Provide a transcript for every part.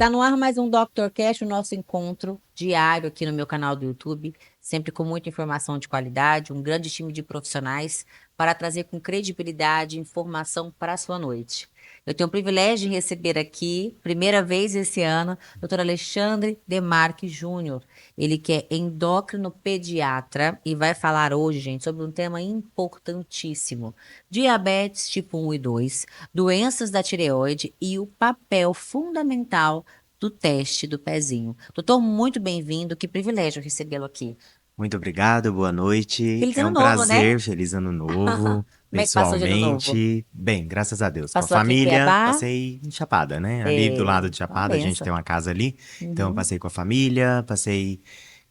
Está no ar mais um Dr. Cash, o nosso encontro diário aqui no meu canal do YouTube, sempre com muita informação de qualidade, um grande time de profissionais para trazer com credibilidade informação para a sua noite. Eu tenho o privilégio de receber aqui, primeira vez esse ano, Dr. Alexandre Demarque Júnior. Ele que é endócrino pediatra e vai falar hoje, gente, sobre um tema importantíssimo: diabetes tipo 1 e 2, doenças da tireoide e o papel fundamental do teste do pezinho. Doutor, muito bem-vindo, que privilégio recebê-lo aqui. Muito obrigado, boa noite. Feliz É ano um novo, né? prazer, feliz ano novo, Como é que passou de ano novo? pessoalmente. Bem, graças a Deus. Com a Passou aqui em família, Cuiabá? passei em Chapada, né? Ali do É, lado de uma Chapada, a gente benção. tem uma casa ali. Então, eu Uhum. passei com a família, passei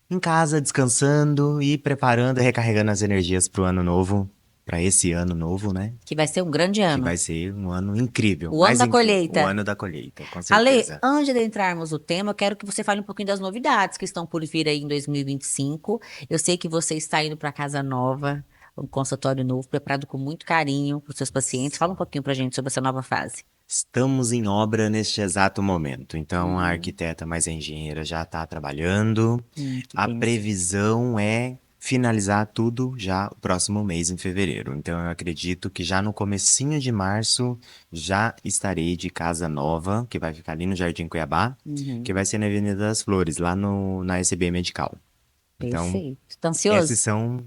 em casa, descansando e preparando e recarregando as energias para o ano novo, para esse ano novo, né? Que vai ser um grande Que ano. vai ser um ano incrível, O ano mais da incrível. O colheita. ano da colheita, com Ale, certeza. antes de entrarmos no tema, eu quero que você fale um pouquinho das novidades que estão por vir aí em 2025. Eu sei que você está indo para casa nova, um consultório novo, preparado com muito carinho para os seus pacientes. Fala um pouquinho para a gente sobre essa nova fase. Estamos em obra neste exato momento. Então, a Uhum. arquiteta mais a engenheira já está trabalhando. Que A benção. previsão é finalizar tudo já o próximo mês, em fevereiro. Então, eu acredito que já no comecinho de março já estarei de casa nova, que vai ficar ali no Jardim Cuiabá, que Uhum. vai ser na Avenida das Flores, lá no, na SB Medical. Então, Perfeito. Tá esses ansioso? são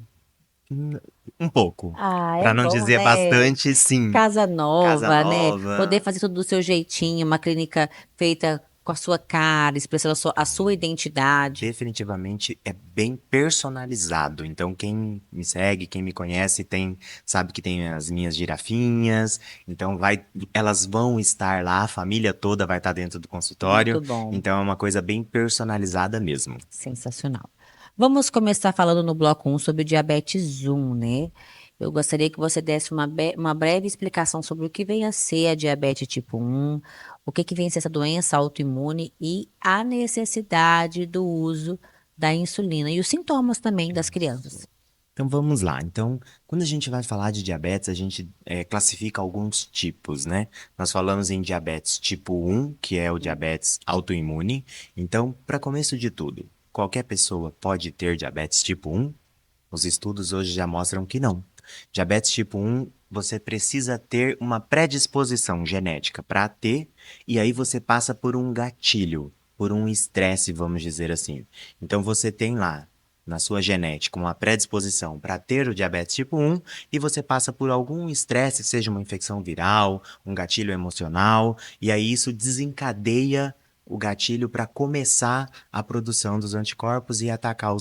um pouco, Ah, é para não bom, dizer né? bastante, sim. Casa Casa nova, né? Poder nova. fazer tudo do seu jeitinho, uma clínica feita com a sua cara, expressando a sua identidade. Definitivamente é bem personalizado. Então, quem me segue, quem me conhece, sabe que tem as minhas girafinhas. Então, elas vão estar lá, a família toda vai estar dentro do Muito consultório. bom. Então, é uma coisa bem personalizada mesmo. Sensacional. Vamos começar falando no bloco um sobre o diabetes 1, né? Eu gostaria que você desse uma breve explicação sobre o que vem a ser a diabetes tipo 1, o que que vem a ser essa doença autoimune e a necessidade do uso da insulina e os sintomas também das crianças. Então, vamos lá. Então, quando a gente vai falar de diabetes, a gente classifica alguns tipos, né? Nós falamos em diabetes tipo 1, que é o diabetes autoimune. Então, para começo de tudo, qualquer pessoa pode ter diabetes tipo 1? Os estudos hoje já mostram que não. Diabetes tipo 1, você precisa ter uma predisposição genética para ter, e aí você passa por um gatilho, por um estresse, vamos dizer assim. Então você tem lá na sua genética uma predisposição para ter o diabetes tipo 1 e você passa por algum estresse, seja uma infecção viral, um gatilho emocional, e aí isso desencadeia o gatilho para começar a produção dos anticorpos e atacar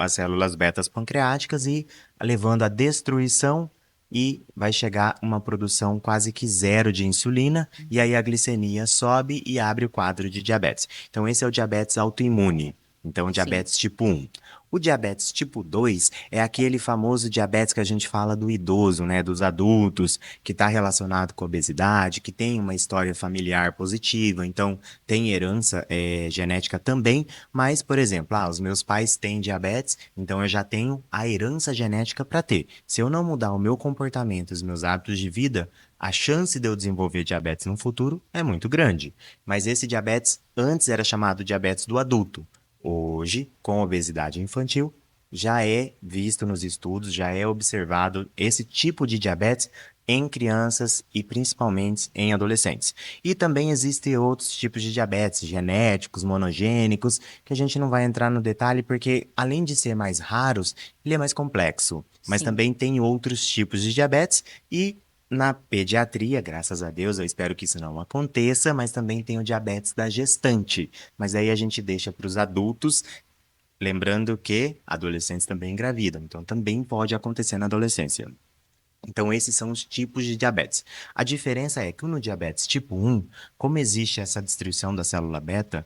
as células betas pancreáticas e levando à destruição e vai chegar uma produção quase que zero de insulina e aí a glicemia sobe e abre o quadro de diabetes. Então esse é o diabetes autoimune. Então, Sim. diabetes tipo 1. O diabetes tipo 2 é aquele famoso diabetes que a gente fala do idoso, né, dos adultos, que está relacionado com obesidade, que tem uma história familiar positiva, então tem herança genética também, mas, por exemplo, os meus pais têm diabetes, então eu já tenho a herança genética para ter. Se eu não mudar o meu comportamento, os meus hábitos de vida, a chance de eu desenvolver diabetes no futuro é muito grande. Mas esse diabetes antes era chamado diabetes do adulto. Hoje, com obesidade infantil, já é visto nos estudos, já é observado esse tipo de diabetes em crianças e principalmente em adolescentes. E também existem outros tipos de diabetes, genéticos, monogênicos, que a gente não vai entrar no detalhe porque, além de ser mais raros, ele é mais complexo. Mas Sim. também tem outros tipos de diabetes e na pediatria, graças a Deus, eu espero que isso não aconteça, mas também tem o diabetes da gestante. Mas aí a gente deixa para os adultos, lembrando que adolescentes também engravidam, então também pode acontecer na adolescência. Então, esses são os tipos de diabetes. A diferença é que no diabetes tipo 1, como existe essa destruição da célula beta,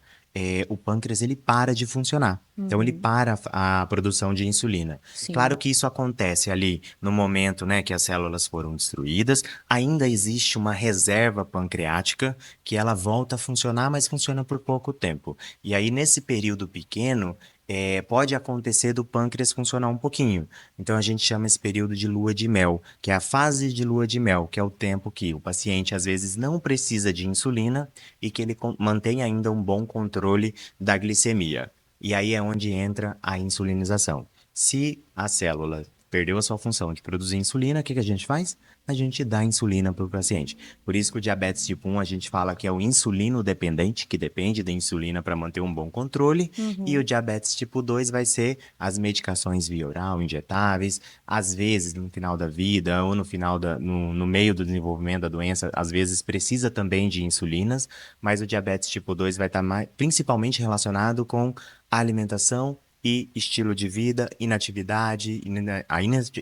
o pâncreas ele para de funcionar. Então ele Uhum. para a produção de insulina. Claro Sim. que isso acontece ali no momento, né, que as células foram destruídas, ainda existe uma reserva pancreática que ela volta a funcionar, mas funciona por pouco tempo. E aí nesse período pequeno, pode acontecer do pâncreas funcionar um pouquinho. Então a gente chama esse período de lua de mel, que é a fase de lua de mel, que é o tempo que o paciente às vezes não precisa de insulina e que ele mantém ainda um bom controle da glicemia. E aí é onde entra a insulinização. Se a célula perdeu a sua função de produzir insulina, o que que a gente faz? A gente dá insulina para o paciente. Por isso que o diabetes tipo 1 a gente fala que é o insulino dependente, que depende da insulina para manter um bom controle, e o Uhum. diabetes tipo 2 vai ser as medicações via oral, injetáveis, às vezes no final da vida ou no meio do desenvolvimento da doença, às vezes precisa também de insulinas, mas o diabetes tipo 2 vai estar principalmente relacionado com a alimentação e estilo de vida, inatividade,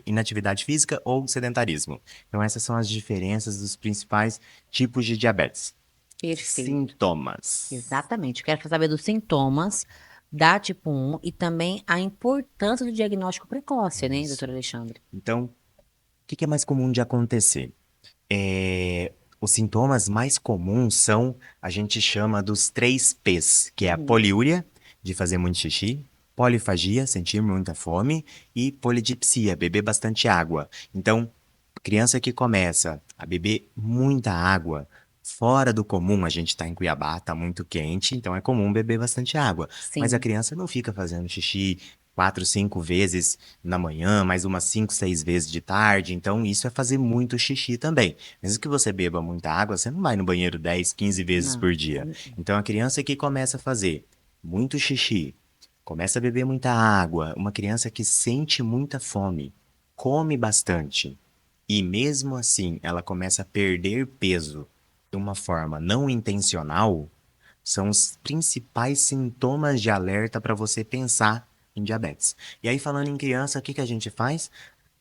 inatividade física ou sedentarismo. Então, essas são as diferenças dos principais tipos de diabetes. Perfeito. Sintomas. Exatamente. Quero saber dos sintomas da tipo 1 e também a importância do diagnóstico precoce, né, Isso. doutor Alexandre? Então, o que é mais comum de acontecer? Os sintomas mais comuns são, a gente chama dos 3 P's, que é a Uhum. poliúria, de fazer muito xixi, polifagia, sentir muita fome, e polidipsia, beber bastante água. Então, criança que começa a beber muita água, fora do comum, a gente está em Cuiabá, está muito quente, então é comum beber bastante água. Mas a Sim. criança não fica fazendo xixi 4, 5 vezes na manhã, mais umas 5, 6 vezes de tarde, então isso é fazer muito xixi também. Mesmo que você beba muita água, você não vai no banheiro 10, 15 vezes Não. por dia. Então a criança que começa a fazer muito xixi, começa a beber muita água, uma criança que sente muita fome, come bastante e mesmo assim ela começa a perder peso de uma forma não intencional, são os principais sintomas de alerta para você pensar em diabetes. E aí, falando em criança, o que que a gente faz?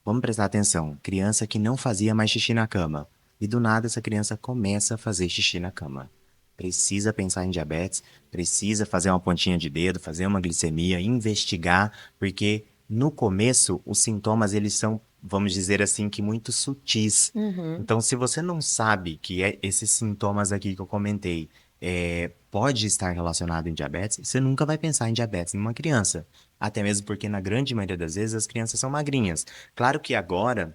Vamos prestar atenção. Criança que não fazia mais xixi na cama. E do nada essa criança começa a fazer xixi na cama. Precisa pensar em diabetes, precisa fazer uma pontinha de dedo, fazer uma glicemia, investigar, porque no começo os sintomas eles são, vamos dizer assim, que muito sutis. Uhum. Então, se você não sabe que esses sintomas aqui que eu comentei pode estar relacionado em diabetes, você nunca vai pensar em diabetes numa criança. Até mesmo porque, na grande maioria das vezes, as crianças são magrinhas. Claro que agora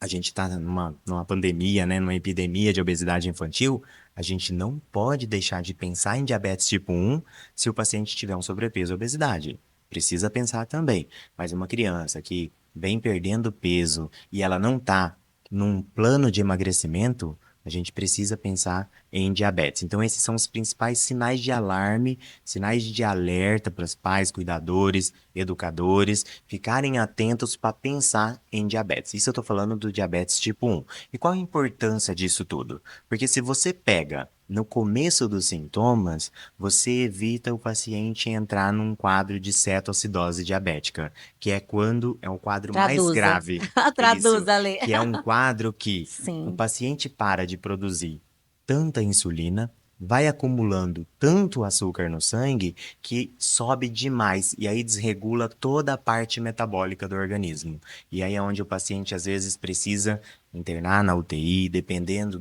a gente está numa pandemia, né, numa epidemia de obesidade infantil, a gente não pode deixar de pensar em diabetes tipo 1 se o paciente tiver um sobrepeso ou obesidade. Precisa pensar também. Mas uma criança que vem perdendo peso e ela não está num plano de emagrecimento, a gente precisa pensar em diabetes. Então, esses são os principais sinais de alarme, sinais de alerta para os pais, cuidadores, educadores ficarem atentos para pensar em diabetes. Isso eu estou falando do diabetes tipo 1. E qual a importância disso tudo? Porque se você pega no começo dos sintomas, você evita o paciente entrar num quadro de cetoacidose diabética, que é quando é o quadro mais Traduza. grave. Isso, Traduza, Lê. que é um quadro que o Sim. paciente para de produzir tanta insulina, vai acumulando tanto açúcar no sangue que sobe demais e aí desregula toda a parte metabólica do organismo. E aí é onde o paciente às vezes precisa internar na UTI, dependendo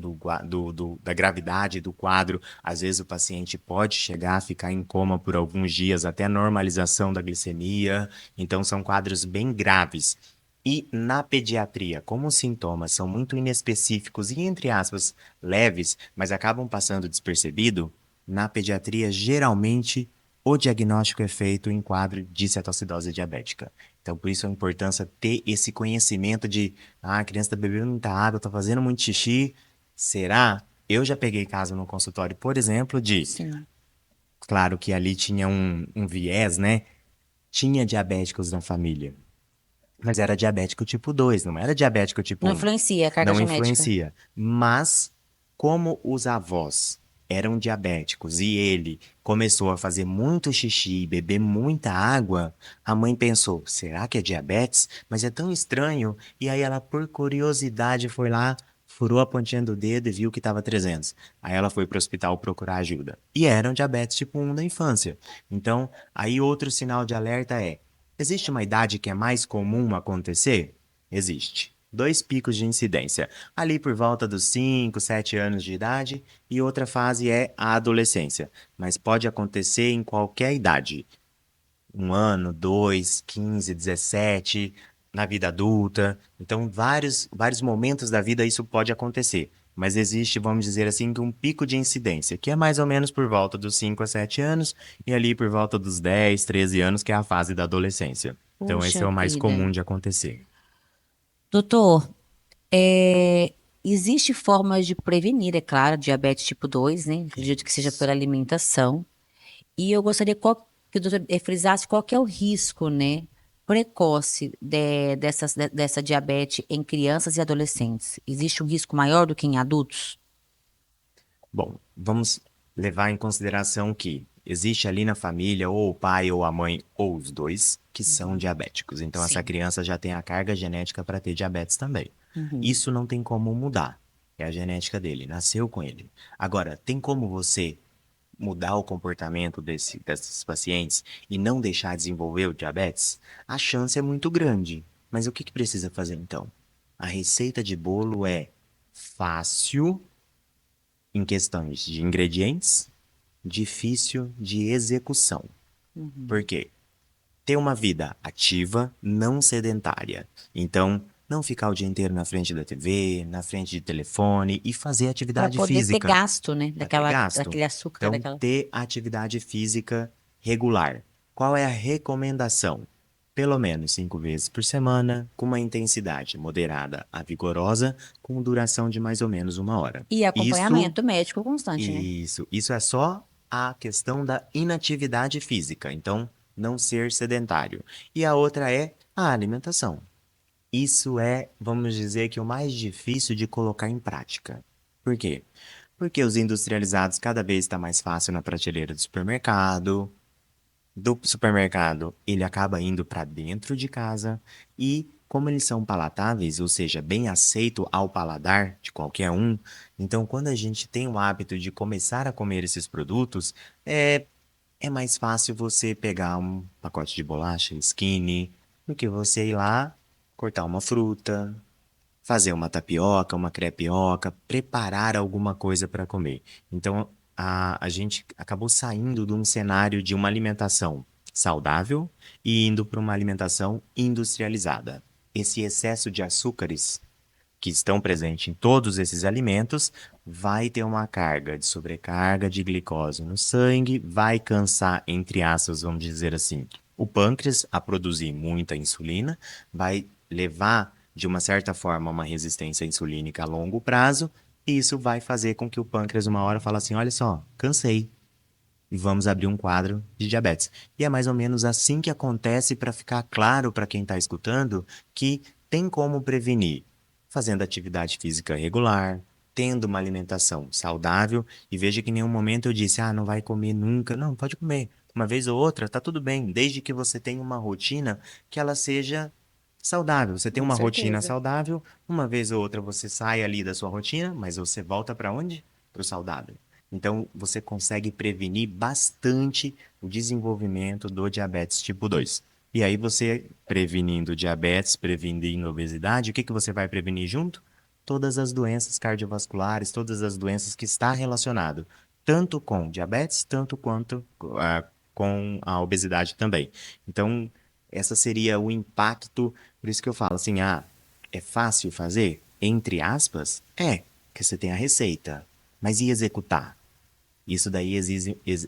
da gravidade do quadro. Às vezes o paciente pode chegar a ficar em coma por alguns dias até a normalização da glicemia. Então são quadros bem graves. E na pediatria, como os sintomas são muito inespecíficos e, entre aspas, leves, mas acabam passando despercebido, na pediatria, geralmente, o diagnóstico é feito em quadro de cetoacidose diabética. Então, por isso a importância ter esse conhecimento de, a criança está bebendo muita água, está fazendo muito xixi, será? Eu já peguei caso no consultório, por exemplo, de, Sim. claro que ali tinha um viés, né? Tinha diabéticos na família. Mas era diabético tipo 2, não era diabético tipo Não 1. influencia a carga Não genética. influencia. Mas, como os avós eram diabéticos e ele começou a fazer muito xixi e beber muita água, a mãe pensou: será que é diabetes? Mas é tão estranho. E aí ela, por curiosidade, foi lá, furou a pontinha do dedo e viu que estava 300. Aí ela foi para o hospital procurar ajuda. E era um diabetes tipo 1 da infância. Então, aí outro sinal de alerta é: existe uma idade que é mais comum acontecer? Existe. Dois picos de incidência, ali por volta dos 5, 7 anos de idade, e outra fase é a adolescência, mas pode acontecer em qualquer idade. 1 ano, 2, 15, 17, na vida adulta. Então, vários momentos da vida isso pode acontecer. Mas existe, vamos dizer assim, um pico de incidência, que é mais ou menos por volta dos 5 a 7 anos, e ali por volta dos 10, 13 anos, que é a fase da adolescência. Então, esse Puxa é o mais vida. comum de acontecer. Doutor, existe formas de prevenir, é claro, diabetes tipo 2, né? Acredito que seja Isso. pela alimentação. E eu gostaria que o doutor frisasse qual que é o risco, né, precoce dessa diabetes em crianças e adolescentes. Existe um risco maior do que em adultos? Bom, vamos levar em consideração que existe ali na família ou o pai ou a mãe ou os dois que são Uhum. diabéticos. Então essa Sim. criança já tem a carga genética para ter diabetes também. Uhum. Isso não tem como mudar. É a genética dele, nasceu com ele. Agora, tem como você mudar o comportamento desses pacientes e não deixar desenvolver o diabetes? A chance é muito grande. Mas o que que precisa fazer então? A receita de bolo é fácil em questões de ingredientes, difícil de execução. Por Uhum. quê? Ter uma vida ativa, não sedentária. Então, não ficar o dia inteiro na frente da TV, na frente de telefone e fazer Para atividade poder ter física gasto, né, para ter gasto. daquele açúcar, Então, daquela. ter atividade física regular. Qual é a recomendação? Pelo menos 5 vezes por semana, com uma intensidade moderada a vigorosa, com duração de mais ou menos 1 hora. E Isso acompanhamento médico constante, né? isso é só a questão da inatividade física, então não ser sedentário. E a outra é a alimentação. Isso é, vamos dizer que o mais difícil de colocar em prática. Por quê? Porque os industrializados cada vez está mais fácil na prateleira do supermercado, ele acaba indo para dentro de casa e, como eles são palatáveis, ou seja, bem aceito ao paladar de qualquer um, então quando a gente tem o hábito de começar a comer esses produtos, é mais fácil você pegar um pacote de bolacha skinny do que você ir lá, cortar uma fruta, fazer uma tapioca, uma crepioca, preparar alguma coisa para comer. Então, a gente acabou saindo de um cenário de uma alimentação saudável e indo para uma alimentação industrializada. Esse excesso de açúcares que estão presentes em todos esses alimentos vai ter uma carga de sobrecarga de glicose no sangue, vai cansar, entre aspas, vamos dizer assim, o pâncreas a produzir muita insulina, vai levar, de uma certa forma, uma resistência insulínica a longo prazo, e isso vai fazer com que o pâncreas, uma hora, fale assim: olha só, cansei. E vamos abrir um quadro de diabetes. E é mais ou menos assim que acontece para ficar claro para quem está escutando que tem como prevenir fazendo atividade física regular, tendo uma alimentação saudável. E veja que em nenhum momento eu disse: ah, não vai comer nunca. Não, pode comer. Uma vez ou outra, tá tudo bem, desde que você tenha uma rotina que ela seja saudável. Você tem Com uma rotina certeza. saudável, uma vez ou outra você sai ali da sua rotina, mas você volta para onde? Para o saudável. Então, você consegue prevenir bastante o desenvolvimento do diabetes tipo 2. E aí, você prevenindo diabetes, prevenindo obesidade, o que que você vai prevenir junto? Todas as doenças cardiovasculares, todas as doenças que está relacionado, tanto com diabetes, tanto quanto com a obesidade também. Então, essa seria o impacto, por isso que eu falo assim, é fácil fazer? Entre aspas, que você tem a receita, mas e executar? Isso daí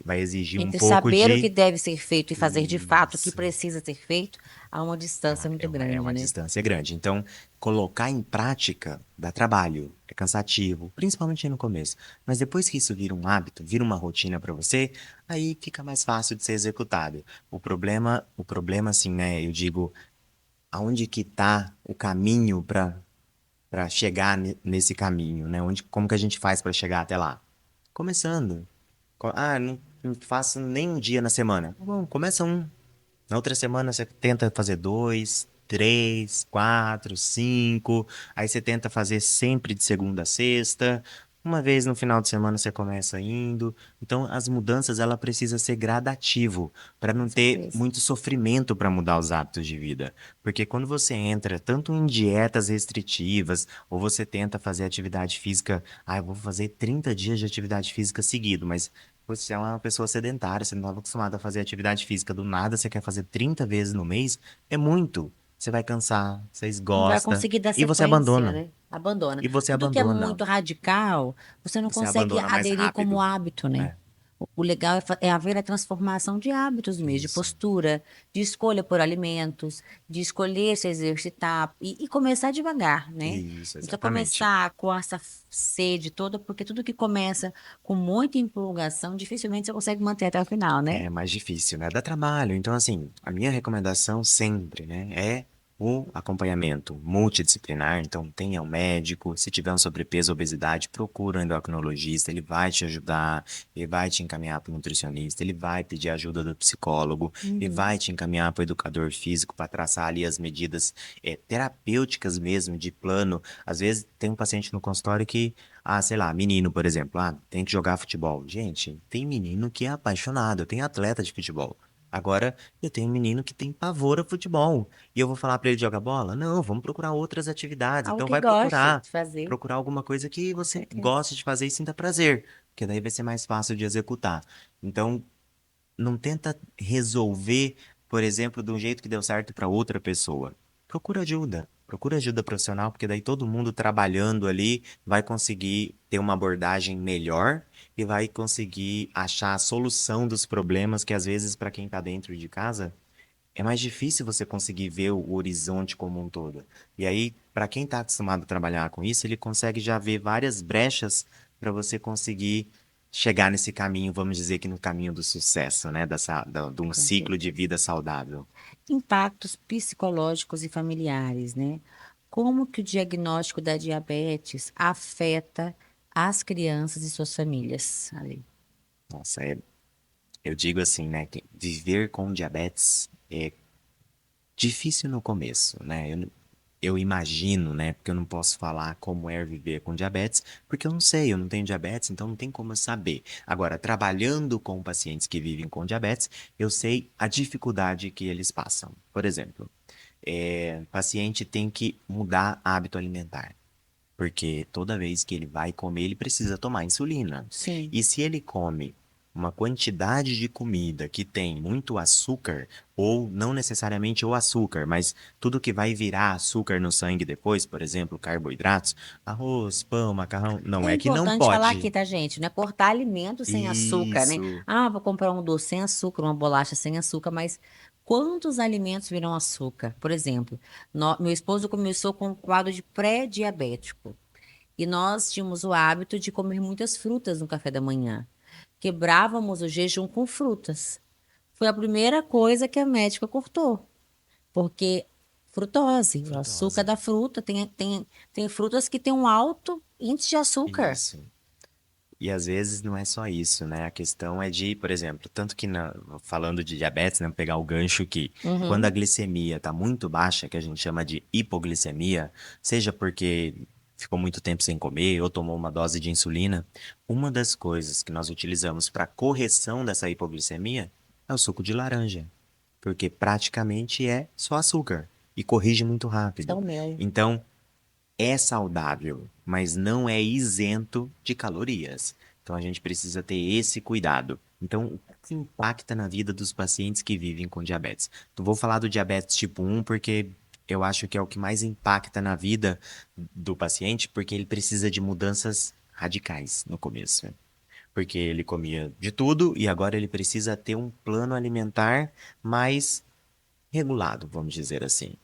vai exigir um Entre pouco saber o que de. deve ser feito e fazer de fato o que Isso. precisa ser feito, há uma distância muito É grande, uma né? distância grande. Então, colocar em prática dá trabalho, é cansativo, principalmente no começo. Mas depois que isso vira um hábito, vira uma rotina para você, aí fica mais fácil de ser executado. O problema, assim, né? Eu digo, aonde que tá o caminho para chegar nesse caminho, né? Como que a gente faz para chegar até lá? Começando. Não faço nem um dia na semana. Tá bom, começa um. Na outra semana você tenta fazer 2. 3, 4, 5. Aí você tenta fazer sempre de segunda a sexta. Uma vez no final de semana você começa indo. Então, as mudanças ela precisa ser gradativo, para Com não ter certeza. muito sofrimento para mudar os hábitos de vida. Porque quando você entra tanto em dietas restritivas, ou você tenta fazer atividade física, eu vou fazer 30 dias de atividade física seguido, mas você é uma pessoa sedentária, você não estava acostumado a fazer atividade física, do nada você quer fazer 30 vezes no mês, é muito. Você vai cansar, você Não vai esgosta, conseguir dar e você sequência, abandona. né? Abandona. E você Tudo que é abandona. muito radical, você não Você consegue abandona mais aderir como rápido, hábito, né? né? O legal é haver a transformação de hábitos mesmo, de Isso. postura, de escolha por alimentos, de escolher se exercitar e começar devagar, né? Isso, Então, exatamente. começar com essa sede toda, porque tudo que começa com muita empolgação, dificilmente você consegue manter até o final, né? É mais difícil, né? Dá trabalho. Então, assim, a minha recomendação sempre, né, é o acompanhamento multidisciplinar. Então, tenha um médico. Se tiver um sobrepeso, obesidade, procura um endocrinologista. Ele vai te ajudar, ele vai te encaminhar para o nutricionista, ele vai pedir ajuda do psicólogo, ele Uhum. vai te encaminhar para o educador físico para traçar ali as medidas terapêuticas mesmo, de plano. Às vezes, tem um paciente no consultório que sei lá, menino, por exemplo, tem que jogar futebol. Gente, tem menino que é apaixonado, eu tenho atleta de futebol. Agora, eu tenho menino que tem pavor a futebol. E eu vou falar pra ele jogar bola? Não, vamos procurar outras atividades. Algo Então, que vai goste procurar. de fazer, Procurar alguma coisa que com você certeza. goste de fazer e sinta prazer. Porque daí vai ser mais fácil de executar. Então, não tenta resolver, por exemplo, de um jeito que deu certo para outra pessoa. Procura ajuda. Procura ajuda profissional, porque daí todo mundo trabalhando ali vai conseguir ter uma abordagem melhor e vai conseguir achar a solução dos problemas que às vezes para quem está dentro de casa é mais difícil você conseguir ver o horizonte como um todo. E aí, para quem está acostumado a trabalhar com isso, ele consegue já ver várias brechas para você conseguir chegar nesse caminho, vamos dizer que no caminho do sucesso, né? De um Com ciclo de certeza. vida saudável. Impactos psicológicos e familiares, né? Como que o diagnóstico da diabetes afeta as crianças e suas famílias, Ali? Nossa, eu digo assim, né? Que viver com diabetes é difícil no começo, né? Eu imagino, né? Porque eu não posso falar como é viver com diabetes, porque eu não sei, eu não tenho diabetes, então não tem como eu saber. Agora, trabalhando com pacientes que vivem com diabetes, eu sei a dificuldade que eles passam. Por exemplo, paciente tem que mudar hábito alimentar. Porque toda vez que ele vai comer, ele precisa tomar insulina. Sim. E se ele come uma quantidade de comida que tem muito açúcar, ou não necessariamente o açúcar, mas tudo que vai virar açúcar no sangue depois, por exemplo, carboidratos, arroz, pão, macarrão, não É é que não importante falar aqui, pode. tá, gente? Não é cortar alimento sem açúcar, né? Isso, Ah, vou comprar um doce sem açúcar, uma bolacha sem açúcar, mas quantos alimentos viram açúcar? Por exemplo, meu esposo começou com um quadro de pré-diabético e nós tínhamos o hábito de comer muitas frutas no café da manhã. Quebrávamos o jejum com frutas. Foi a primeira coisa que a médica cortou, porque frutose, o açúcar frutose. da fruta, tem frutas que têm um alto índice de açúcar. Isso. E às vezes não é só isso, né? A questão é de, por exemplo, tanto que falando de diabetes, né? Pegar o gancho que quando a Uhum. glicemia está muito baixa, que a gente chama de hipoglicemia, seja porque ficou muito tempo sem comer ou tomou uma dose de insulina, uma das coisas que nós utilizamos para correção dessa hipoglicemia é o suco de laranja, porque praticamente é só açúcar e corrige muito rápido. São mel. Então, é saudável, mas não é isento de calorias. Então a gente precisa ter esse cuidado. Então, o que impacta na vida dos pacientes que vivem com diabetes? Não vou falar do diabetes tipo 1 porque eu acho que é o que mais impacta na vida do paciente, porque ele precisa de mudanças radicais no começo. Porque ele comia de tudo e agora ele precisa ter um plano alimentar mais regulado, vamos dizer assim.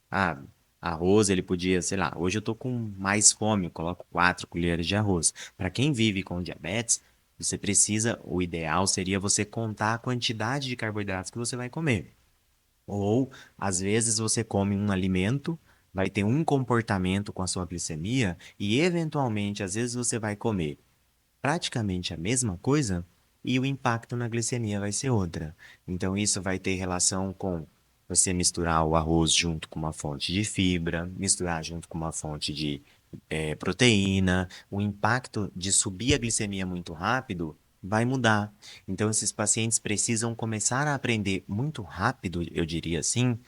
Ah, arroz ele podia, sei lá, hoje eu tô com mais fome, eu coloco 4 colheres de arroz. Para quem vive com diabetes, você precisa, o ideal seria você contar a quantidade de carboidratos que você vai comer. Ou, às vezes, você come um alimento, vai ter um comportamento com a sua glicemia, e eventualmente, às vezes, você vai comer praticamente a mesma coisa e o impacto na glicemia vai ser outra. Então, isso vai ter relação com você misturar o arroz junto com uma fonte de fibra, misturar junto com uma fonte de proteína, o impacto de subir a glicemia muito rápido vai mudar. Então, esses pacientes precisam começar a aprender muito rápido, eu diria assim,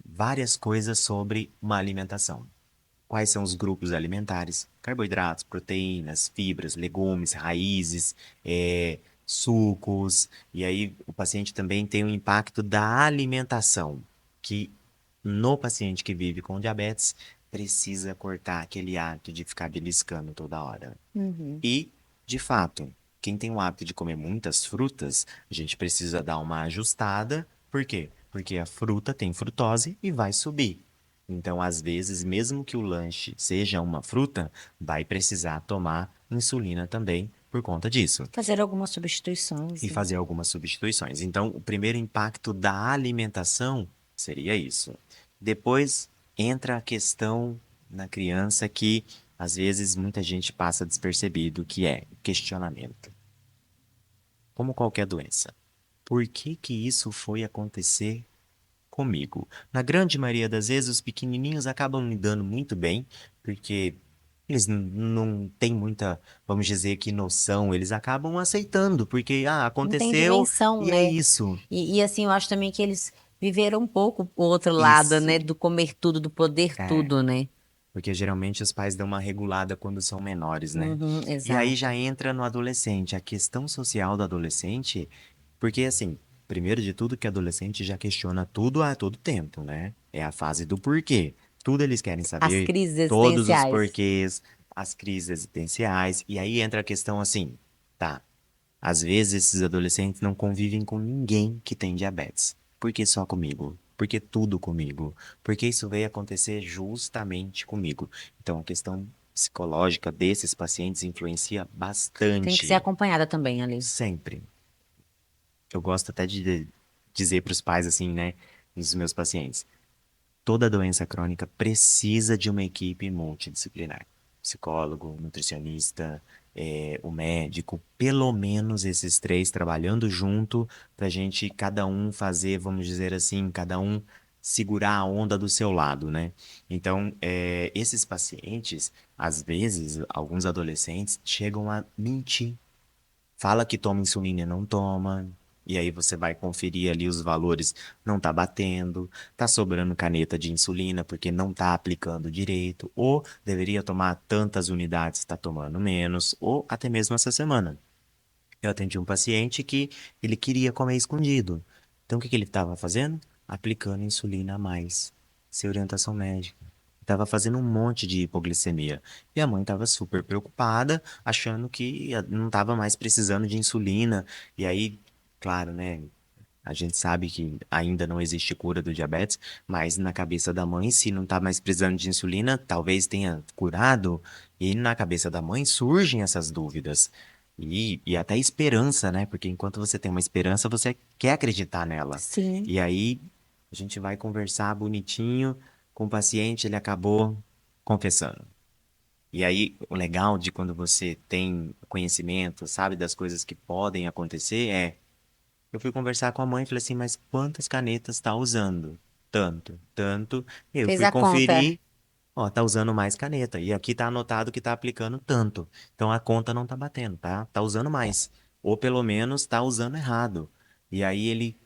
várias coisas sobre uma alimentação. Quais são os grupos alimentares? Carboidratos, proteínas, fibras, legumes, raízes, sucos. E aí o paciente também tem o impacto da alimentação, que no paciente que vive com diabetes precisa cortar aquele hábito de ficar beliscando toda hora. Uhum. E, de fato, quem tem o hábito de comer muitas frutas, a gente precisa dar uma ajustada. Por quê? Porque a fruta tem frutose e vai subir. Então, às vezes, mesmo que o lanche seja uma fruta, vai precisar tomar insulina também por conta disso Fazer algumas substituições, e né? fazer algumas substituições. Então, o primeiro impacto da alimentação seria isso. Depois entra a questão na criança que às vezes muita gente passa despercebido, que é questionamento. Como qualquer doença. Por que que isso foi acontecer comigo? Na grande maioria das vezes, os pequenininhos acabam lidando muito bem, porque eles não têm muita, vamos dizer que noção, eles acabam aceitando, porque Não tem aconteceu dimensão, e é né? isso. E assim, eu acho também que eles viveram um pouco o outro lado, né? Isso. Do comer tudo, do poder É, tudo, né? porque geralmente os pais dão uma regulada quando são menores, né? Uhum, E aí já exato. entra no adolescente, a questão social do adolescente, porque assim, primeiro de tudo que adolescente já questiona tudo a todo tempo, né? É a fase do porquê. Tudo eles querem As saber, crises todos os existenciais. porquês, as crises existenciais, e aí entra a questão assim, tá, às vezes esses adolescentes não convivem com ninguém que tem diabetes. Por que só comigo? Por que tudo comigo? Porque isso veio acontecer justamente comigo. Então, a questão psicológica desses pacientes influencia Tem que ser bastante, acompanhada também ali. sempre. Eu gosto até de dizer para os pais assim, né, dos meus pacientes. Toda doença crônica precisa de uma equipe multidisciplinar. Psicólogo, nutricionista, o médico, pelo menos esses três trabalhando junto para a gente, cada um fazer, vamos dizer assim, cada um segurar a onda do seu lado, né? Então, esses pacientes, às vezes, alguns adolescentes chegam a mentir. Fala que toma insulina e não toma. E aí você vai conferir ali os valores, não tá batendo, tá sobrando caneta de insulina porque não tá aplicando direito, ou deveria tomar tantas unidades, tá tomando menos, ou até mesmo essa semana. Eu atendi um paciente que ele queria comer escondido. Então o que que ele estava fazendo? Aplicando insulina a mais, sem orientação médica. Estava fazendo um monte de hipoglicemia. E a mãe estava super preocupada, achando que não estava mais precisando de insulina. E aí, claro, né? A gente sabe que ainda não existe cura do diabetes, mas na cabeça da mãe, se não está mais precisando de insulina, talvez tenha curado. E na cabeça da mãe surgem essas dúvidas. E até esperança, né? Porque enquanto você tem uma esperança, você quer acreditar nela. Sim. E aí a gente vai conversar bonitinho com o paciente, ele acabou confessando. E aí, o legal de quando você tem conhecimento, sabe, das coisas que podem acontecer eu fui conversar com a mãe e falei assim, mas quantas canetas tá usando? Tanto, tanto. Eu Fez fui a conta. conferir, ó, tá usando mais caneta. E aqui tá anotado que tá aplicando tanto. Então a conta não tá batendo, tá? Tá usando mais. Ou pelo menos tá usando errado. E aí ele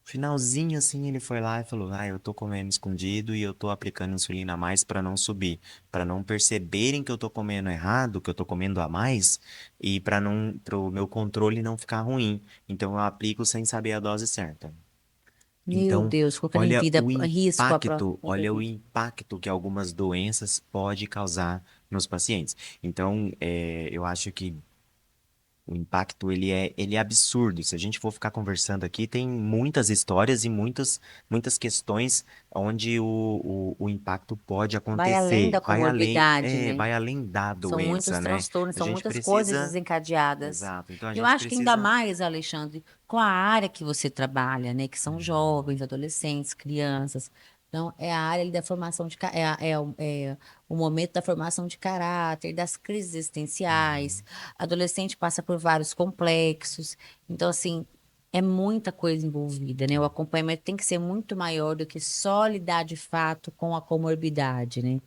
finalzinho assim, ele foi lá e falou: "Ah, eu tô comendo escondido e eu tô aplicando insulina a mais para não subir, para não perceberem que eu tô comendo errado, que eu tô comendo a mais e para não, pro meu controle não ficar ruim. Então eu aplico sem saber a dose certa." Meu Então, Deus, colocando em vida, risco a própria olha o vida. impacto que algumas doenças pode causar nos pacientes. Então, eu acho que o impacto ele é absurdo. Se a gente for ficar conversando aqui, tem muitas histórias e muitas questões onde o impacto pode Vai além acontecer. da comorbidade, né? Vai além da São muitos doença, né? transtornos, A são gente muitas coisas precisa, desencadeadas. exato. Então a Eu gente acho que ainda precisa, mais, Alexandre, com a área que você trabalha, né? Que são jovens, adolescentes, crianças. Então, é a área ali da formação de, é o momento da formação de caráter, das crises existenciais. Adolescente passa por vários complexos. Então, assim, é muita coisa envolvida, né? O acompanhamento tem que ser muito maior do que só lidar de fato com a comorbidade, né?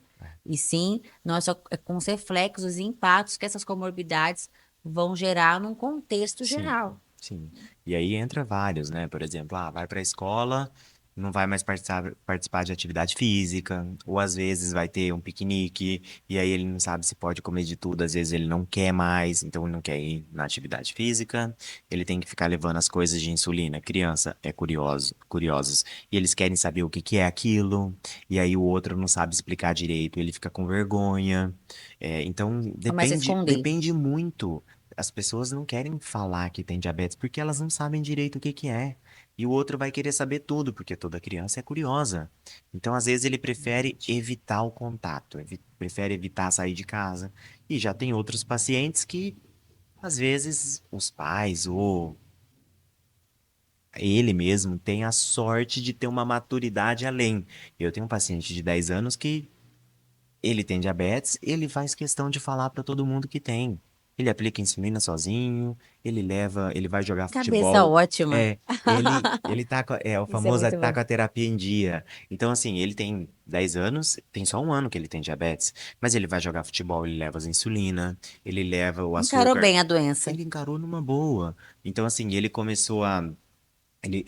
E sim, nós só, com os reflexos e impactos que essas comorbidades vão gerar num contexto Sim, geral. sim. E aí entra vários, né? Por exemplo, vai para a escola, não vai mais participar de atividade física, ou às vezes vai ter um piquenique, e aí ele não sabe se pode comer de tudo, às vezes ele não quer mais, então ele não quer ir na atividade física, ele tem que ficar levando as coisas de insulina. Criança é curiosos, e eles querem saber o que que é aquilo, e aí o outro não sabe explicar direito, ele fica com vergonha. Então Começa a depende, esconder. depende muito. As pessoas não querem falar que tem diabetes porque elas não sabem direito o que que é. E o outro vai querer saber tudo, porque toda criança é curiosa. Então, às vezes, ele prefere evitar o contato, prefere evitar sair de casa. E já tem outros pacientes que, às vezes, os pais ou ele mesmo tem a sorte de ter uma maturidade além. Eu tenho um paciente de 10 anos que ele tem diabetes, ele faz questão de falar para todo mundo que tem. Ele aplica insulina sozinho, ele vai jogar Cabeça futebol. ótima. Ele tá o Isso é famoso muito tá bom. com a terapia em dia. Então, assim, ele tem 10 anos, tem só um ano que ele tem diabetes, mas ele vai jogar futebol, ele leva as insulina, ele leva o Encarou açúcar. bem a doença. Ele encarou numa boa. Então, assim, ele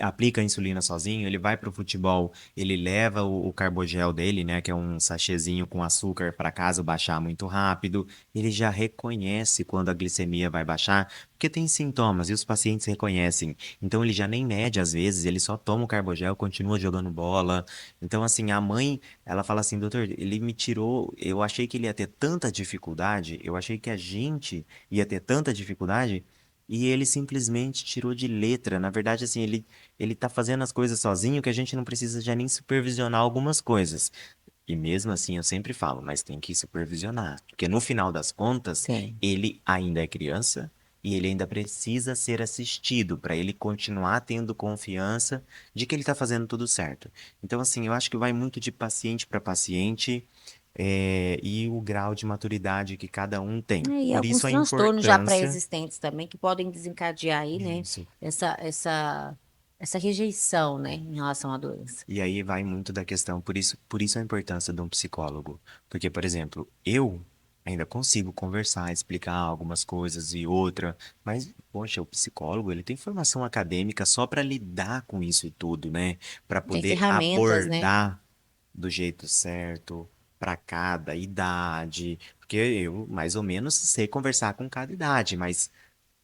aplica a insulina sozinho, ele vai pro futebol, ele leva o carbogel dele, né, que é um sachêzinho com açúcar para caso baixar muito rápido. Ele já reconhece quando a glicemia vai baixar, porque tem sintomas e os pacientes reconhecem. Então ele já nem mede às vezes, ele só toma o carbogel, continua jogando bola. Então assim, a mãe, ela fala assim, doutor, ele me tirou, eu achei que ele ia ter tanta dificuldade, eu achei que a gente ia ter tanta dificuldade. E ele simplesmente tirou de letra. Na verdade, assim, ele tá fazendo as coisas sozinho que a gente não precisa já nem supervisionar algumas coisas. E mesmo assim, eu sempre falo, mas tem que supervisionar. Porque no final das contas, Sim. ele ainda é criança e ele ainda precisa ser assistido para ele continuar tendo confiança de que ele está fazendo tudo certo. Então, assim, eu acho que vai muito de paciente para paciente, e o grau de maturidade que cada um tem. E Por alguns isso a transtornos já importância. pré-existentes também que podem desencadear aí, né, Isso. essa rejeição, né, em relação à doença. E aí vai muito da questão, por isso a importância de um psicólogo. Porque, por exemplo, eu ainda consigo conversar, explicar algumas coisas e outra, mas, poxa, o psicólogo, ele tem formação acadêmica só para lidar com isso e tudo, né? Para Tem poder ferramentas, né? abordar do jeito certo para cada idade. Porque eu, mais ou menos, sei conversar com cada idade, mas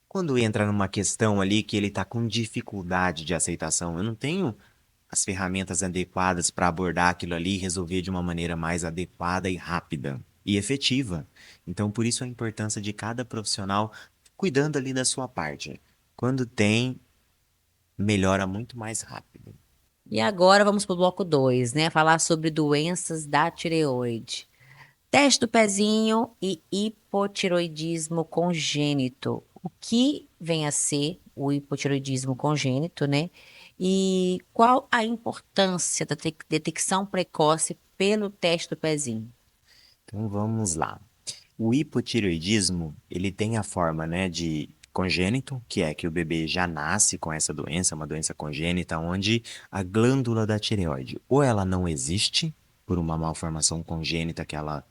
quando entra numa questão ali que ele está com dificuldade de aceitação, eu não tenho as ferramentas adequadas para abordar aquilo ali e resolver de uma maneira mais adequada e rápida e efetiva. Então, por isso a importância de cada profissional cuidando ali da sua parte. Quando tem, melhora muito mais rápido. E agora vamos para o bloco 2, né? Falar sobre doenças da tireoide. Teste do pezinho e hipotiroidismo congênito. O que vem a ser o hipotiroidismo congênito, né? E qual a importância da detecção precoce pelo teste do pezinho? Então, vamos lá. O hipotireoidismo, ele tem a forma, né, de congênito, que é que o bebê já nasce com essa doença, uma doença congênita, onde a glândula da tireoide ou ela não existe por uma malformação congênita que ela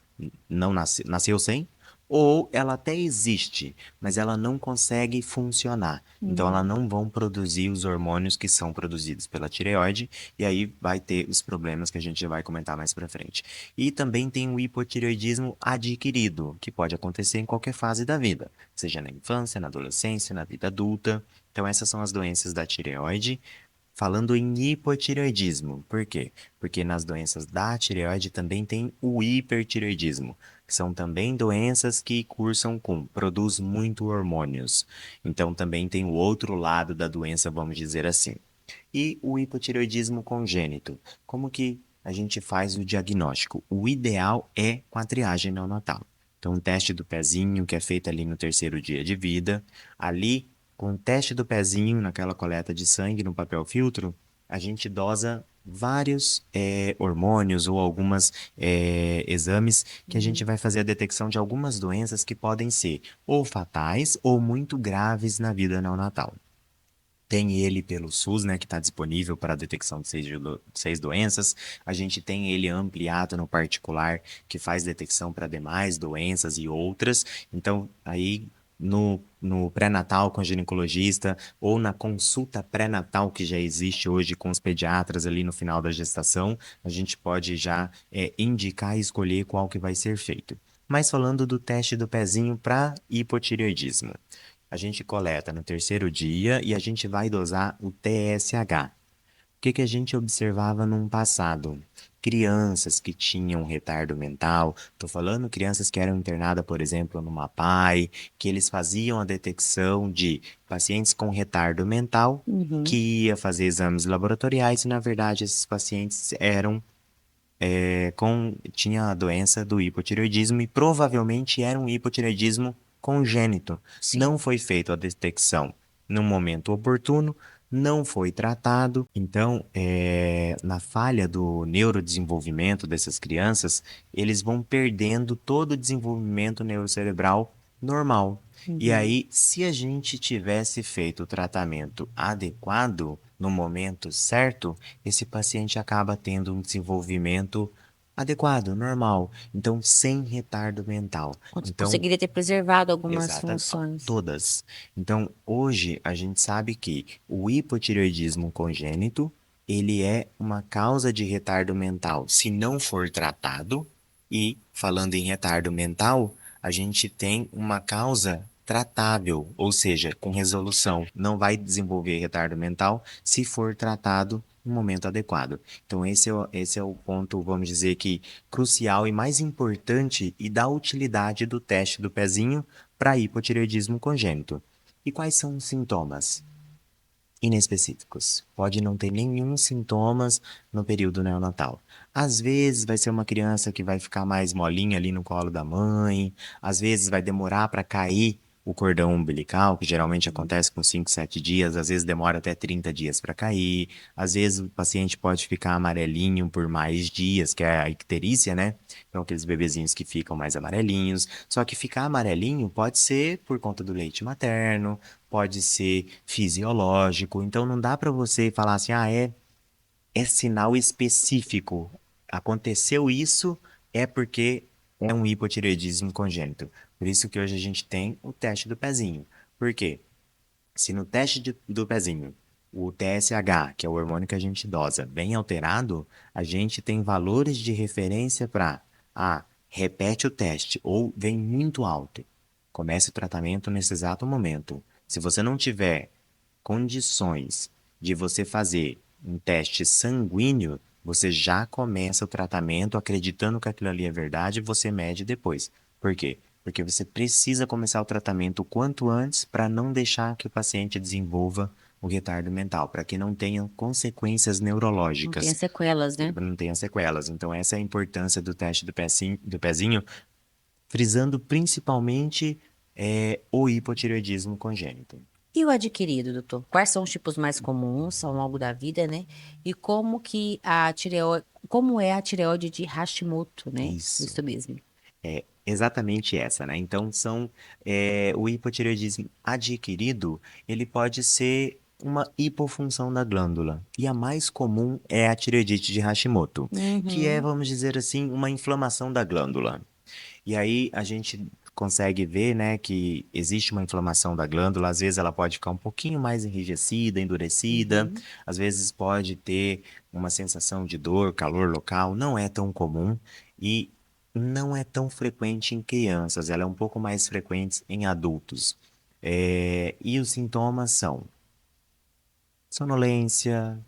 não nasceu sem, ou ela até existe, mas ela não consegue funcionar. Então, ela Uhum. não vão produzir os hormônios que são produzidos pela tireoide, e aí vai ter os problemas que a gente vai comentar mais pra frente. E também tem o hipotireoidismo adquirido, que pode acontecer em qualquer fase da vida, seja na infância, na adolescência, na vida adulta. Então, essas são as doenças da tireoide. Falando em hipotireoidismo, por quê? Porque nas doenças da tireoide também tem o hipertireoidismo, que são também doenças que cursam com, produz muito hormônios. Então também tem o outro lado da doença, vamos dizer assim. E o hipotireoidismo congênito, como que a gente faz o diagnóstico? O ideal é com a triagem neonatal. Então, um teste do pezinho, que é feito ali no terceiro dia de vida, ali com o teste do pezinho, naquela coleta de sangue no papel filtro, a gente dosa vários hormônios ou algumas exames que a gente Uhum. vai fazer a detecção de algumas doenças que podem ser ou fatais ou muito graves na vida neonatal. tem ele pelo SUS, né, que está disponível para a detecção de 6 doenças. A gente tem ele ampliado no particular, que faz detecção para demais doenças e outras. Então, aí no pré-natal com o ginecologista ou na consulta pré-natal que já existe hoje com os pediatras ali no final da gestação, a gente pode já indicar e escolher qual que vai ser feito. Mas falando do teste do pezinho para hipotireoidismo, a gente coleta no terceiro dia e a gente vai dosar o TSH. O que que a gente observava num passado? Crianças que tinham retardo mental, tô falando crianças que eram internadas, por exemplo, numa PAI, que eles faziam a detecção de pacientes com retardo mental, Uhum. que ia fazer exames laboratoriais e, na verdade, esses pacientes eram tinha a doença do hipotireoidismo e provavelmente era um hipotireoidismo congênito. Sim. Não foi feita a detecção no momento oportuno, não foi tratado. Então, na falha do neurodesenvolvimento dessas crianças, eles vão perdendo todo o desenvolvimento neurocerebral normal. E Uhum. aí, se a gente tivesse feito o tratamento adequado no momento certo, esse paciente acaba tendo um desenvolvimento adequado, normal, então sem retardo mental. Então, Conseguiria ter preservado algumas exata, funções. todas. Então, hoje a gente sabe que o hipotireoidismo congênito, ele é uma causa de retardo mental, se não for tratado, e falando em retardo mental, a gente tem uma causa tratável, ou seja, com resolução. Não vai desenvolver retardo mental se for tratado no momento adequado. Então, esse é o ponto, vamos dizer que crucial e mais importante e da utilidade do teste do pezinho para hipotireoidismo congênito. E quais são os sintomas? Inespecíficos. Pode não ter nenhum sintomas no período neonatal. Às vezes vai ser uma criança que vai ficar mais molinha ali no colo da mãe, às vezes vai demorar para cair o cordão umbilical, que geralmente acontece com 5, 7 dias, às vezes demora até 30 dias para cair, às vezes o paciente pode ficar amarelinho por mais dias, que é a icterícia, né? Então aqueles bebezinhos que ficam mais amarelinhos. Só que ficar amarelinho pode ser por conta do leite materno, pode ser fisiológico, então não dá para você falar assim, é sinal específico. Aconteceu isso, é porque é um hipotireoidismo congênito. Por isso que hoje a gente tem o teste do pezinho. Por quê? Se no teste do pezinho o TSH, que é o hormônio que a gente dosa, bem alterado, a gente tem valores de referência para, repete o teste ou vem muito alto. Comece o tratamento nesse exato momento. Se você não tiver condições de você fazer um teste sanguíneo, você já começa o tratamento acreditando que aquilo ali é verdade e você mede depois. Por quê? Porque você precisa começar o tratamento o quanto antes para não deixar que o paciente desenvolva o retardo mental, para que não tenha consequências Não tem neurológicas, sequelas, né? não tenha sequelas. Então, essa é a importância do teste do pezinho, frisando principalmente o hipotireoidismo congênito. E o adquirido, doutor? Quais são os tipos mais comuns ao longo da vida, né? E como que como é a tireoide de Hashimoto, né? Isso. Isso mesmo. É exatamente essa, né? Então, o hipotireoidismo adquirido, ele pode ser uma hipofunção da glândula. E a mais comum é a tireoidite de Hashimoto, que é, Uhum. vamos dizer assim, uma inflamação da glândula. E aí a gente consegue ver, né, que existe uma inflamação da glândula, às vezes ela pode ficar um pouquinho mais enrijecida, endurecida, Uhum. às vezes pode ter uma sensação de dor, calor local, não é tão comum e não é tão frequente em crianças, ela é um pouco mais frequente em adultos. E os sintomas são sonolência,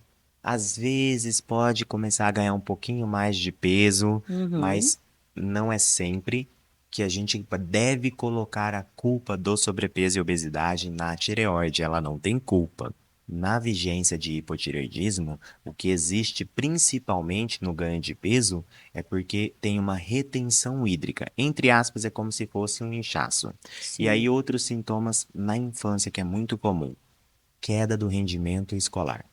às vezes pode começar a ganhar um pouquinho mais de peso, Uhum. mas não é sempre que a gente deve colocar a culpa do sobrepeso e obesidade na tireoide, ela não tem culpa. Na vigência de hipotireoidismo, o que existe principalmente no ganho de peso é porque tem uma retenção hídrica. Entre aspas, é como se fosse um inchaço. E Sim. aí, outros sintomas na infância que é muito comum: queda do rendimento escolar.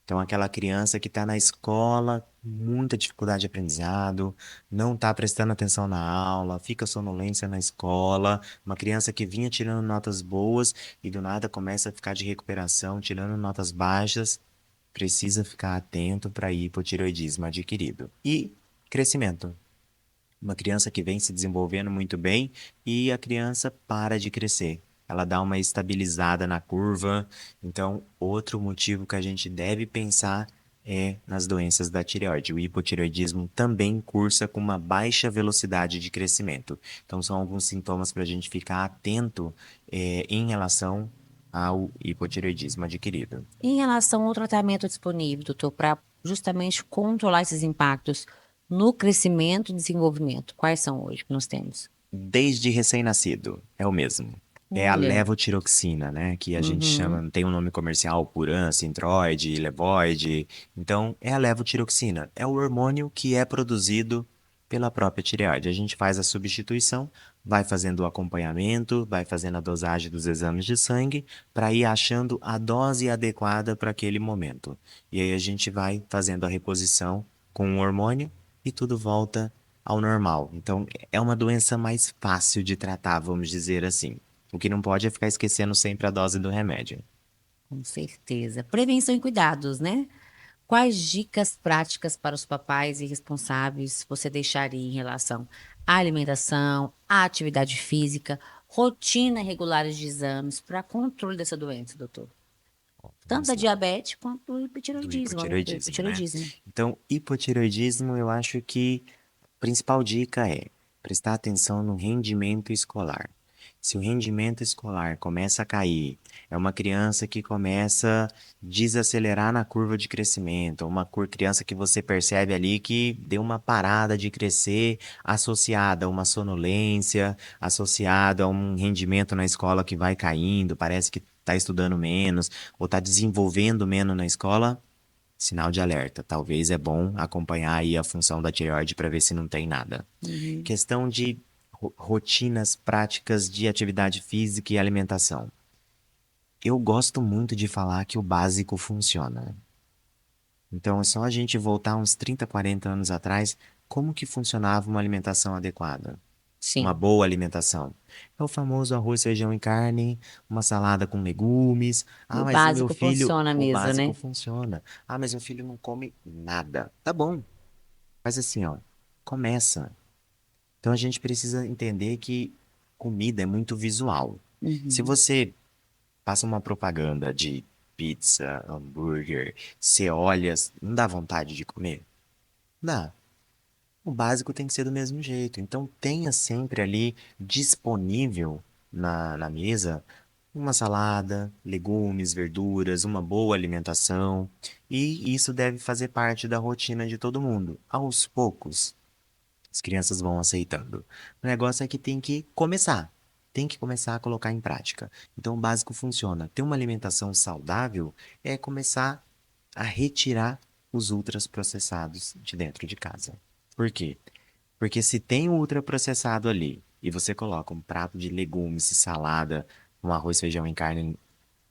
Então, aquela criança que está na escola, muita dificuldade de aprendizado, não está prestando atenção na aula, fica sonolência na escola, uma criança que vinha tirando notas boas e do nada começa a ficar de recuperação, tirando notas baixas, precisa ficar atento para hipotireoidismo adquirido. E crescimento. Uma criança que vem se desenvolvendo muito bem e a criança para de crescer. Ela dá uma estabilizada na curva. Então, outro motivo que a gente deve pensar é nas doenças da tireoide. O hipotireoidismo também cursa com uma baixa velocidade de crescimento. Então, são alguns sintomas para a gente ficar atento, em relação ao hipotireoidismo adquirido. Em relação ao tratamento disponível, doutor, para justamente controlar esses impactos no crescimento e desenvolvimento, quais são hoje que nós temos? Desde recém-nascido, é o mesmo. É a Olha, levotiroxina, né? Que a gente uhum. chama, tem um nome comercial, Puran, Synthroid, Levoide. Então, é a levotiroxina. É o hormônio que é produzido pela própria tireoide. A gente faz a substituição, vai fazendo o acompanhamento, vai fazendo a dosagem dos exames de sangue, para ir achando a dose adequada para aquele momento. E aí a gente vai fazendo a reposição com o hormônio e tudo volta ao normal. Então, é uma doença mais fácil de tratar, vamos dizer assim. O que não pode é ficar esquecendo sempre a dose do remédio. Com certeza. Prevenção e cuidados, né? Quais dicas práticas para os papais e responsáveis você deixaria em relação à alimentação, à atividade física, rotina regular de exames para controle dessa doença, doutor? Ó, Tanto vamos da lá, diabetes quanto do do hipotireoidismo, do hipotireoidismo, né? hipotireoidismo. Então, hipotireoidismo, eu acho que a principal dica é prestar atenção no rendimento escolar. Se o rendimento escolar começa a cair, é uma criança que começa a desacelerar na curva de crescimento, uma criança que você percebe ali que deu uma parada de crescer, associada a uma sonolência, associada a um rendimento na escola que vai caindo, parece que está estudando menos ou está desenvolvendo menos na escola, sinal de alerta. Talvez é bom acompanhar aí a função da tireoide para ver se não tem nada. Uhum. Questão de rotinas práticas de atividade física e alimentação. Eu gosto muito de falar que o básico funciona. Então é só a gente voltar uns 30, 40 anos atrás, como que funcionava uma alimentação adequada? Uma Sim, boa alimentação. É o famoso arroz, feijão e carne, uma salada com legumes. Ah, o mas o meu básico filho, funciona o mesmo, básico né? funciona. Ah, mas meu filho não come nada. Tá bom, mas assim, ó, começa. Então a gente precisa entender que comida é muito visual. Se Uhum. você passa uma propaganda de pizza, hambúrguer, você olha, não dá vontade de comer? Dá. O básico tem que ser do mesmo jeito. Então tenha sempre ali disponível na mesa uma salada, legumes, verduras, uma boa alimentação. E isso deve fazer parte da rotina de todo mundo. Aos poucos, as crianças vão aceitando. O negócio é que tem que começar. Tem que começar a colocar em prática. Então, o básico funciona. Ter uma alimentação saudável é começar a retirar os ultraprocessados de dentro de casa. Por quê? Porque se tem o ultraprocessado ali e você coloca um prato de legumes e salada, um arroz, feijão e carne,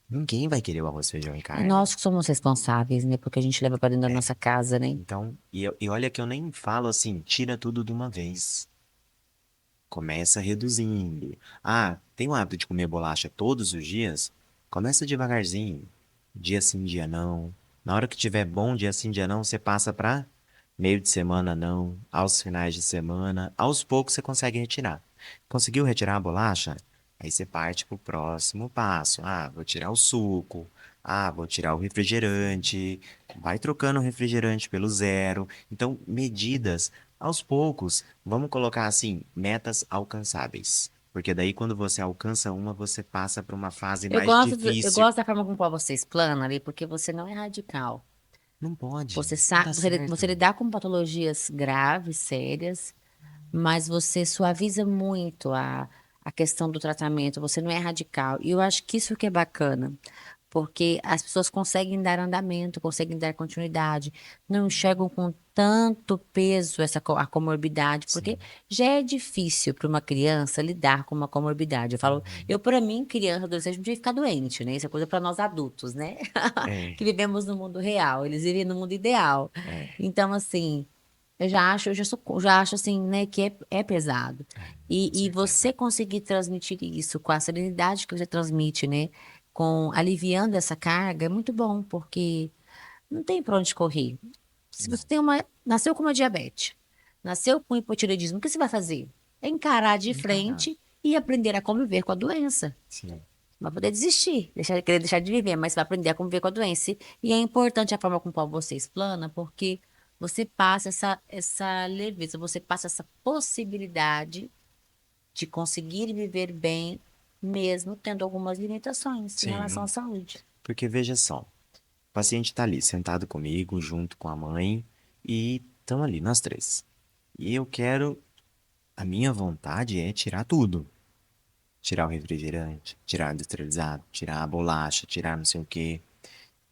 ninguém vai querer o arroz, feijão e É carne. nós que somos responsáveis, né? Porque a gente leva para dentro da É. nossa casa, né? Então, e olha que eu nem falo assim, tira tudo de uma vez. Começa reduzindo. Ah, tem o hábito de comer bolacha todos os dias? Começa devagarzinho. Dia sim, dia não. Na hora que tiver bom, dia sim, dia não, você passa para meio de semana não, aos finais de semana. Aos poucos você consegue retirar. Conseguiu retirar a bolacha? Aí você parte para o próximo passo. Ah, vou tirar o suco. Ah, vou tirar o refrigerante. Vai trocando o refrigerante pelo zero. Então, medidas aos poucos. Vamos colocar assim, metas alcançáveis. Porque daí quando você alcança uma, você passa para uma fase mais Eu difícil. gosto da forma como você explana ali, porque você não é radical. Não pode, Você não sabe, dá certo. você lidar com patologias graves, sérias, mas você suaviza muito a questão do tratamento. Você não é radical. E eu acho que isso que é bacana. porque as pessoas conseguem dar andamento, conseguem dar continuidade, não enxergam com tanto peso a comorbidade, porque Sim. já é difícil para uma criança lidar com uma comorbidade. Eu falo, Uhum. eu para mim, criança, adolescente, não devia ficar doente, né? Isso é coisa para nós adultos, né? Que É, vivemos no mundo real, eles vivem no mundo ideal. é, Então, assim, eu já acho assim, né, que é pesado. com E certeza. você conseguir transmitir isso com a serenidade que você transmite, né? Com aliviando essa carga, é muito bom, porque não tem para onde correr. Se você Não, nasceu com uma diabetes, nasceu com hipotireoidismo, o que você vai fazer? É encarar de encarar. frente e aprender a conviver com a doença. Sim, Não vai poder desistir, querer deixar de viver, mas vai aprender a conviver com a doença. E é importante a forma com qual você explana, porque você passa essa leveza, você passa essa possibilidade de conseguir viver bem, mesmo tendo algumas limitações em relação à sim. saúde. Porque veja só, o paciente tá ali sentado comigo, junto com a mãe, e estão ali nós três. E eu quero, a minha vontade é tirar tudo. Tirar o refrigerante, tirar o industrializado, tirar a bolacha, tirar não sei o quê.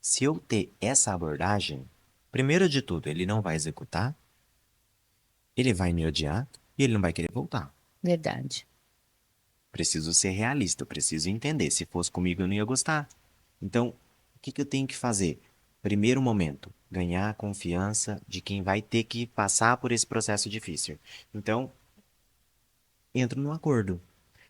Se eu ter essa abordagem, primeiro de tudo, ele não vai executar, ele vai me odiar e ele não vai querer voltar. Verdade. Preciso ser realista, eu preciso entender. Se fosse comigo, eu não ia gostar. Então, o que que eu tenho que fazer? Primeiro momento, ganhar a confiança de quem vai ter que passar por esse processo difícil. Então, entro no acordo.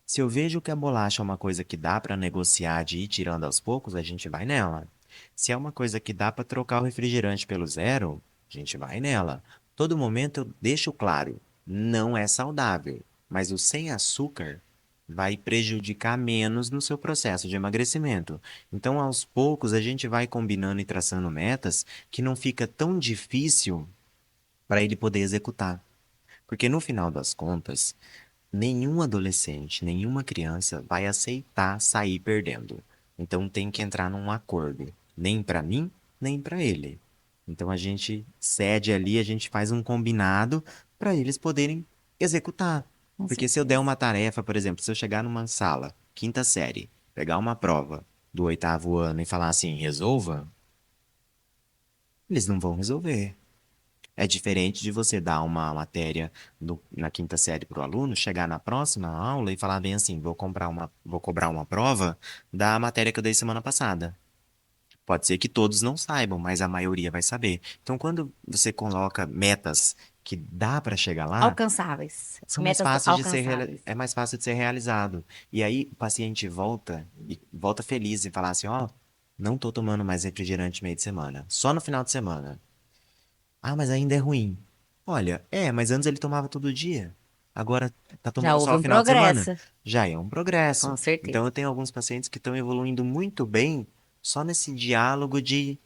Se eu vejo que a bolacha é uma coisa que dá para negociar de ir tirando aos poucos, a gente vai nela. Se é uma coisa que dá para trocar o refrigerante pelo zero, a gente vai nela. Todo momento eu deixo claro, não é saudável, mas o sem açúcar vai prejudicar menos no seu processo de emagrecimento. Então, aos poucos, a gente vai combinando e traçando metas que não fica tão difícil para ele poder executar. Porque no final das contas, nenhum adolescente, nenhuma criança vai aceitar sair perdendo. Então tem que entrar num acordo, nem para mim, nem para ele. Então a gente cede ali, a gente faz um combinado para eles poderem executar. Com Porque se eu der certeza. uma tarefa, por exemplo, se eu chegar numa sala, quinta série, pegar uma prova do oitavo ano e falar assim, resolva, eles não vão resolver. É diferente de você dar uma matéria na quinta série para o aluno, chegar na próxima aula e falar bem assim, vou cobrar uma prova da matéria que eu dei semana passada. Pode ser que todos não saibam, mas a maioria vai saber. Então, quando você coloca metas que dá para chegar lá, Alcançáveis. são mais Metas fáceis de alcançáveis. é mais fácil de ser realizado. E aí o paciente volta e volta feliz e fala assim, ó, não tô tomando mais refrigerante meio de semana, só no final de semana. Ah, mas ainda é ruim. Olha, mas antes ele tomava todo dia. Agora tá Já tomando só houve no um final de semana. progresso, Já é um progresso. com Então certeza. eu tenho alguns pacientes que estão evoluindo muito bem só nesse diálogo de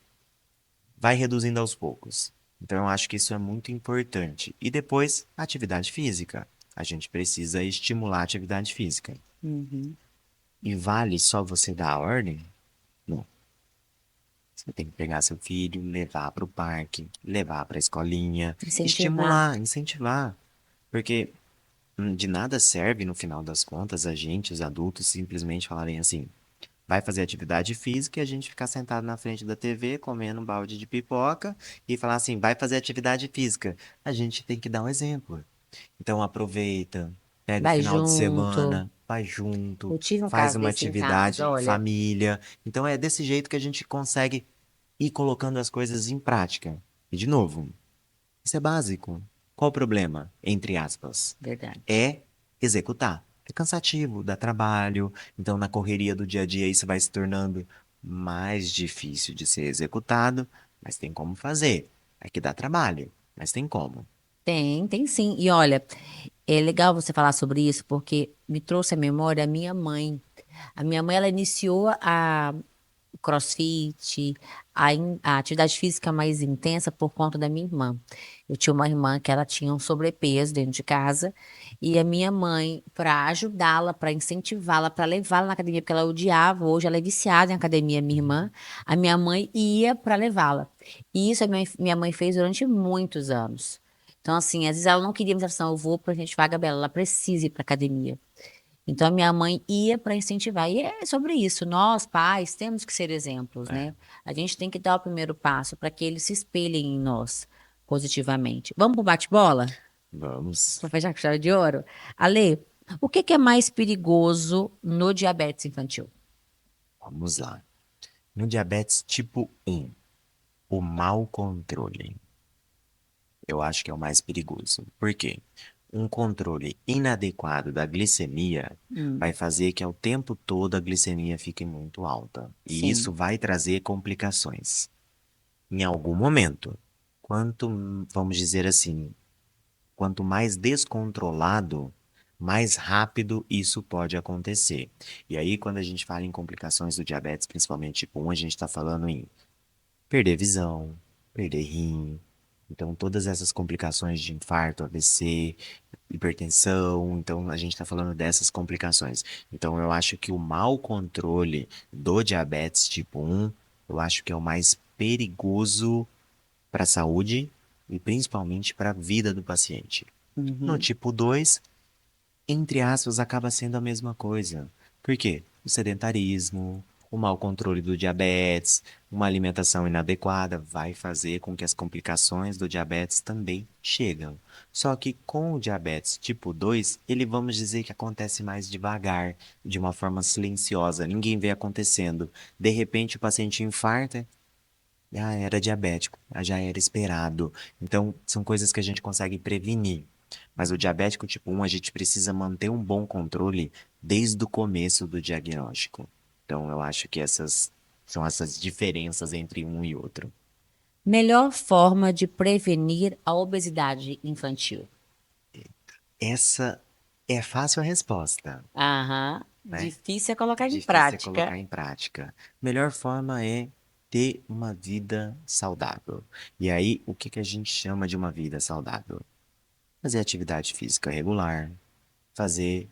vai reduzindo aos poucos. Então eu acho que isso é muito importante. E depois, atividade física. A gente precisa estimular a atividade física. Uhum. E vale só você dar a ordem? Não. Você tem que pegar seu filho, levar para o parque, levar para a escolinha, Incentivar. estimular, incentivar. Porque de nada serve, no final das contas, a gente, os adultos, simplesmente falarem assim: vai fazer atividade física e a gente ficar sentado na frente da TV, comendo um balde de pipoca e falar assim: vai fazer atividade física. A gente tem que dar um exemplo. Então aproveita, pega o Vai final de junto. semana, vai junto, Eu tive um faz caso uma desse em casa, atividade em olha. família. Então é desse jeito que a gente consegue ir colocando as coisas em prática. E de novo, isso é básico. Qual o problema? Entre aspas. Verdade. É executar. É cansativo, dá trabalho. Então, na correria do dia a dia, isso vai se tornando mais difícil de ser executado, mas tem como fazer. É que dá trabalho, mas tem como. Tem sim. E olha, é legal você falar sobre isso, porque me trouxe à memória a minha mãe. A minha mãe, ela iniciou o CrossFit, a atividade física mais intensa por conta da minha irmã. Eu tinha uma irmã que ela tinha um sobrepeso dentro de casa, e a minha mãe, para ajudá-la, para incentivá-la, para levá-la na academia, porque ela odiava, hoje ela é viciada em academia, minha irmã, a minha mãe ia para levá-la. E isso a minha mãe fez durante muitos anos. Então, assim, às vezes ela não queria me dizer assim, eu vou pra gente vaga Bela, ela precisa ir pra academia. Então, a minha mãe ia para incentivar. E é sobre isso. Nós, pais, temos que ser exemplos, É, né? A gente tem que dar o primeiro passo para que eles se espelhem em nós positivamente. Vamos para o bate-bola? vamos, Para fechar com chave de ouro? Ale, o que que é mais perigoso no diabetes infantil? vamos lá. No diabetes tipo 1, o mau controle, eu acho que é o mais perigoso. Por quê? Um controle inadequado da glicemia vai Hum, fazer que ao tempo todo a glicemia fique muito alta. E isso sim. vai trazer complicações. Em algum momento, quanto, vamos dizer assim, quanto mais descontrolado, mais rápido isso pode acontecer. E aí, quando a gente fala em complicações do diabetes, principalmente tipo 1, a gente está falando em perder visão, perder rim. Então, todas essas complicações de infarto, AVC, hipertensão, então a gente está falando dessas complicações. Então, eu acho que o mau controle do diabetes tipo 1, eu acho que é o mais perigoso para a saúde e principalmente para a vida do paciente. No Uhum. tipo 2, entre aspas, acaba sendo a mesma coisa. Por quê? O sedentarismo, o mau controle do diabetes, uma alimentação inadequada vai fazer com que as complicações do diabetes também chegam. Só que com o diabetes tipo 2, ele vamos dizer que acontece mais devagar, de uma forma silenciosa, ninguém vê acontecendo. De repente o paciente infarta, ah, era diabético, já era esperado. Então, são coisas que a gente consegue prevenir. Mas o diabético tipo 1, a gente precisa manter um bom controle desde o começo do diagnóstico. Então, eu acho que essas são essas diferenças entre um e outro. Melhor forma de prevenir a obesidade infantil? Essa é fácil a resposta, Aham. né? Difícil é colocar em Difícil é prática. colocar em prática. Melhor forma é ter uma vida saudável. E aí, o que que a gente chama de uma vida saudável? Fazer atividade física regular, fazer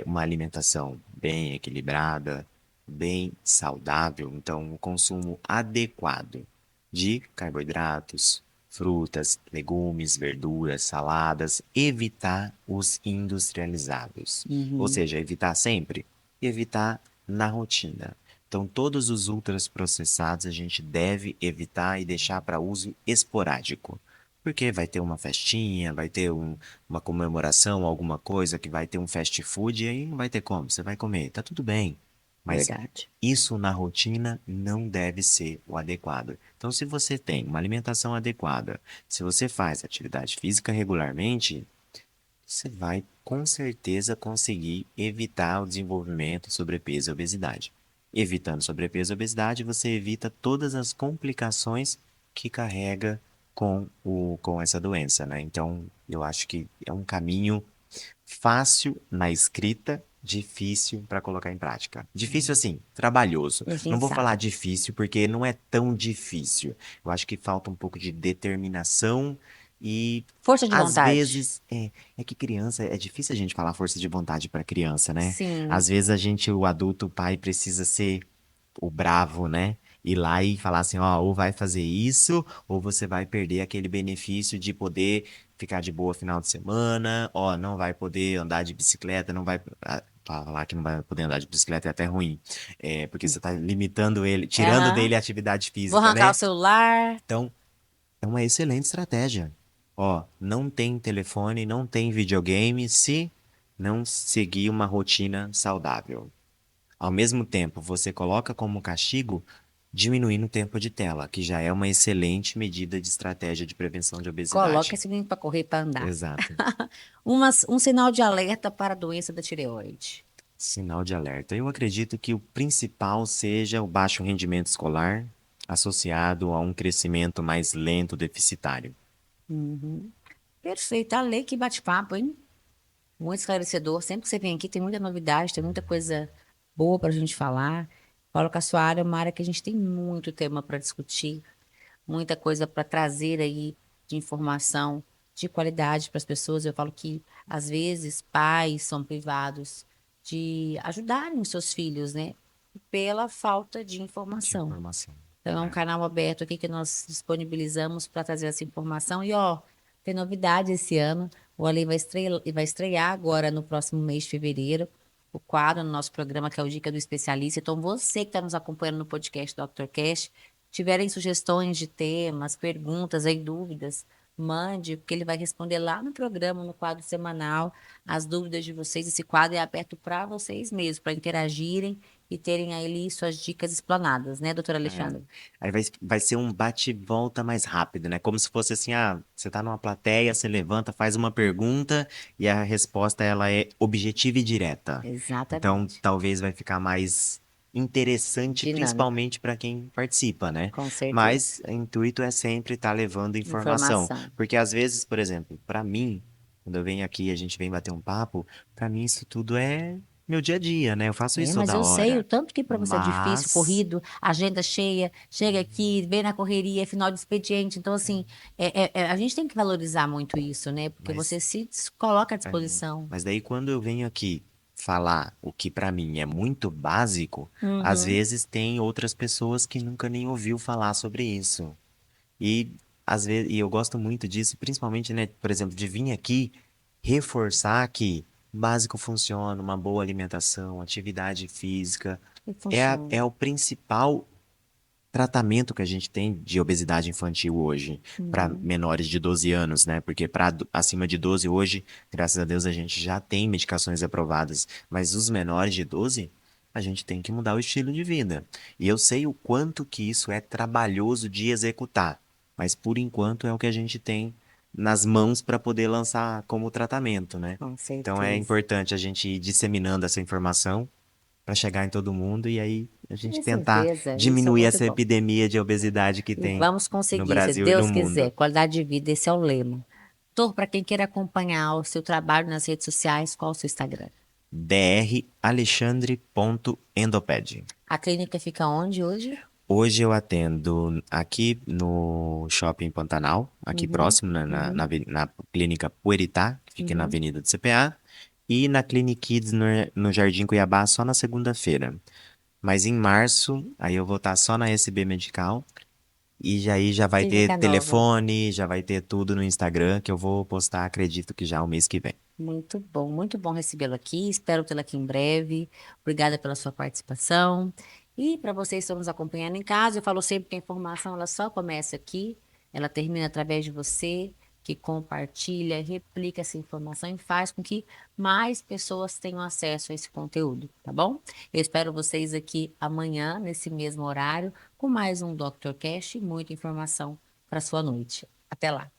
uma alimentação bem equilibrada, bem saudável, então um consumo adequado de carboidratos, frutas, legumes, verduras, saladas, evitar os industrializados. Ou Uhum. seja, evitar sempre, e evitar na rotina. Então, todos os ultraprocessados a gente deve evitar e deixar para uso esporádico. Porque vai ter uma festinha, vai ter uma comemoração, alguma coisa que vai ter um fast food e aí não vai ter como, você vai comer, tá tudo bem. Mas Verdade. isso na rotina não deve ser o adequado. Então, se você tem uma alimentação adequada, se você faz atividade física regularmente, você vai com certeza conseguir evitar o desenvolvimento, sobrepeso e obesidade. Evitando sobrepeso e obesidade, você evita todas as complicações que carrega com essa doença, né? Então, eu acho que é um caminho fácil na escrita, difícil para colocar em prática. Difícil assim, trabalhoso. A Não gente vou falar sabe. difícil porque não é tão difícil. Eu acho que falta um pouco de determinação e Força de às vontade. vezes é que criança é difícil a gente falar força de vontade para criança, né? Sim. Às vezes a gente, o adulto, o pai precisa ser o bravo, né? Ir lá e falar assim, ó, ou vai fazer isso, ou você vai perder aquele benefício de poder ficar de boa final de semana, ó, não vai poder andar de bicicleta, não vai. Falar que não vai poder andar de bicicleta é até ruim, porque você tá limitando ele, tirando Aham. dele a atividade Vou física, arrancar o né? celular. Então, é uma excelente estratégia. Ó, não tem telefone, não tem videogame se não seguir uma rotina saudável. Ao mesmo tempo, você coloca como castigo diminuindo o tempo de tela, que já é uma excelente medida de estratégia de prevenção de Coloca obesidade. esse menino para correr, para andar. Exato. Um sinal de alerta para a doença da tireoide. Sinal de alerta. Eu acredito que o principal seja o baixo rendimento escolar associado a um crescimento mais lento deficitário. Uhum. Perfeito. A lei que bate-papo, hein? Muito esclarecedor. Sempre que você vem aqui, tem muita novidade, tem muita coisa boa para a gente falar. Falo que a sua área é uma área que a gente tem muito tema para discutir, muita coisa para trazer aí de informação de qualidade para as pessoas. Eu falo que, às vezes, pais são privados de ajudarem os seus filhos, né? Pela falta de De informação. informação. Então, é um É. canal aberto aqui que nós disponibilizamos para trazer essa informação. E, ó, tem novidade esse ano. O Ali vai estrear agora no próximo mês de fevereiro. o quadro no nosso programa, que é o Dica do Especialista. Então, você que está nos acompanhando no podcast Dr. Cash, tiverem sugestões de temas, perguntas aí, dúvidas, mande, porque ele vai responder lá no programa, no quadro semanal, as dúvidas de vocês. Esse quadro é aberto para vocês mesmos, para interagirem e terem aí suas dicas explanadas, né, doutora É. Alexandra? Aí vai ser um bate-volta mais rápido, né? Como se fosse assim, você tá numa plateia, você levanta, faz uma pergunta e a resposta ela é objetiva e direta. Então, Exatamente. talvez vai ficar mais interessante, Dinâmico, principalmente para quem participa, né? com certeza. Mas o intuito é sempre estar levando informação, Informação. porque às vezes, por exemplo, para mim, quando eu venho aqui, e a gente vem bater um papo, para mim isso tudo é meu dia a dia, né? Eu faço É, isso mas toda eu sei o hora. tanto que para você é difícil, Mas corrido, agenda cheia, chega aqui, vem na correria, é final de expediente. Então, assim, a gente tem que valorizar muito isso, né? Porque você Mas, coloca à é, disposição. mas daí quando eu venho aqui falar o que pra mim é muito básico, às Uhum. vezes tem outras pessoas que nunca nem ouviu falar sobre isso. E às vezes, e eu gosto muito disso, principalmente, né, por exemplo, de vir aqui reforçar que básico funciona, uma boa alimentação, atividade física, E é funciona. o principal tratamento que a gente tem de obesidade infantil hoje para Uhum. menores de 12 anos, né? Porque para acima de 12 hoje, graças a Deus, a gente já tem medicações aprovadas, mas os menores de 12, a gente tem que mudar o estilo de vida. E eu sei o quanto que isso é trabalhoso de executar, mas por enquanto é o que a gente tem nas mãos para poder lançar como tratamento, né? Com Então é certeza. importante a gente ir disseminando essa informação para chegar em todo mundo e aí a gente Com tentar certeza. Isso é diminuir muito essa bom. epidemia de obesidade que E tem vamos no conseguir, se Brasil e no Deus quiser. mundo. Qualidade de vida, esse é o lema. Doutor, para quem queira acompanhar o seu trabalho nas redes sociais, qual o seu Instagram? dralexandre.endoped. A clínica fica onde hoje? Hoje eu atendo aqui no Shopping Pantanal, aqui Uhum, próximo, uhum, na clínica Pueritá, que fica na uhum. Avenida do CPA, e na Clinic Kids no Jardim Cuiabá só na segunda-feira. Mas em março, aí eu vou estar só na SB Medical. E aí já vai ter Clínica nova. telefone, já vai ter tudo no Instagram que eu vou postar, acredito que já o mês que vem. Muito bom recebê-lo aqui. Espero tê-lo aqui em breve. Obrigada pela sua participação. E para vocês que estão nos acompanhando em casa, eu falo sempre que a informação ela só começa aqui, ela termina através de você, que compartilha, replica essa informação e faz com que mais pessoas tenham acesso a esse conteúdo, tá bom? Eu espero vocês aqui amanhã, nesse mesmo horário, com mais um Dr. Cash e muita informação para sua noite. Até lá.